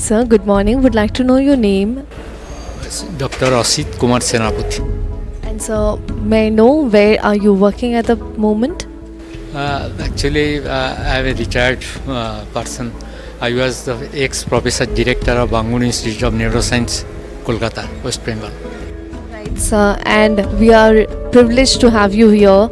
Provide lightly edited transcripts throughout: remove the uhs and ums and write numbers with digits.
sir. Good morning. Would like to know your name. Dr. Asit Kumar Senapati. And sir, may I know where are you working at the moment? Actually, I am a retired person. I was the ex-professor director of Bangalore Institute of Neuroscience, Kolkata, West Bengal. Right, sir. And we are privileged to have you here.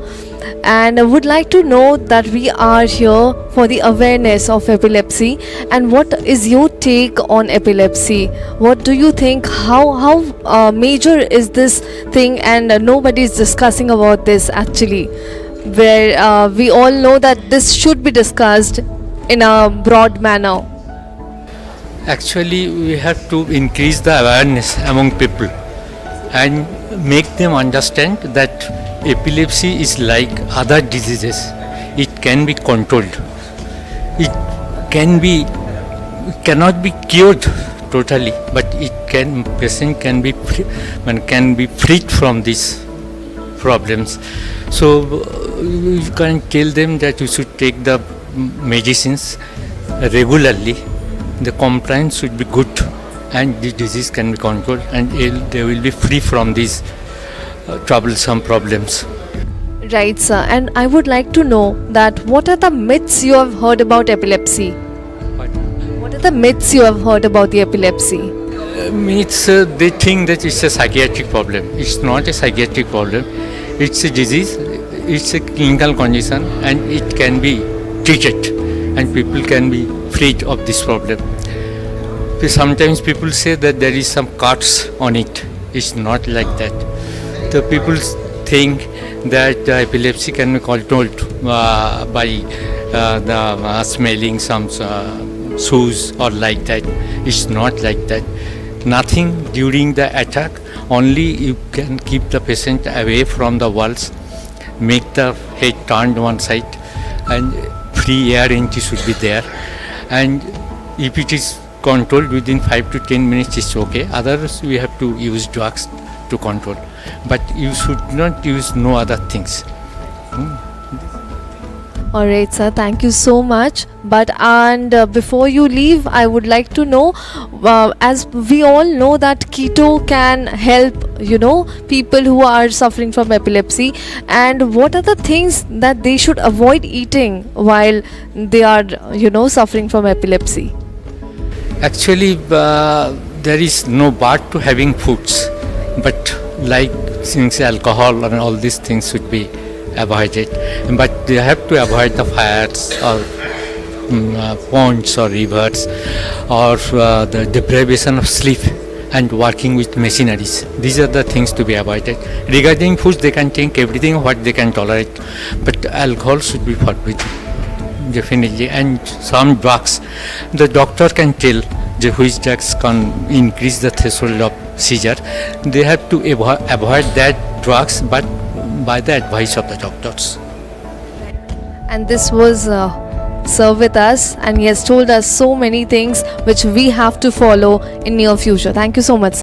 And I would like to know that we are here for the awareness of epilepsy. And what is your take on epilepsy? What do you think? How major is this thing? And nobody is discussing about this actually. Where we all know that this should be discussed in a broad manner. Actually, we have to increase the awareness among people and make them understand that epilepsy is like other diseases. It can be controlled. It cannot be cured totally, but patient can be freed from these problems. So you can tell them that you should take the medicines regularly. The compliance should be good, and the disease can be controlled, and they will be free from these troublesome problems. Right, sir. And I would like to know that what are the myths you have heard about epilepsy? What are the myths you have heard about the epilepsy? Myths, they think that it's a psychiatric problem. It's not a psychiatric problem. It's a disease. It's a clinical condition, and it can be treated, and people can be freed of this problem. Sometimes people say that there is some cuts on it. It's not like that. The people think that epilepsy can be controlled by smelling some shoes or like that. It's not like that. Nothing during the attack. Only you can keep the patient away from the walls, make the head turned one side, and free air entry should be there. And if it is controlled within 5 to 10 minutes, it's okay. Otherwise, we have to use drugs to control. But you should not use no other things. Alright, sir. Thank you so much. But before you leave, I would like to know, as we all know that keto can help, people who are suffering from epilepsy. And what are the things that they should avoid eating while they are, suffering from epilepsy? Actually, there is no bar to having foods, but like since alcohol and all these things should be avoided. But they have to avoid the fires or ponds or rivers or the deprivation of sleep and working with machineries. These are the things to be avoided. Regarding foods, they can take everything what they can tolerate, but alcohol should be forbidden. Definitely. And some drugs, the doctor can tell which drugs can increase the threshold of seizure. They have to avoid that drugs, but by the advice of the doctors. And this was sir with us, and he has told us so many things which we have to follow in near future. Thank you so much.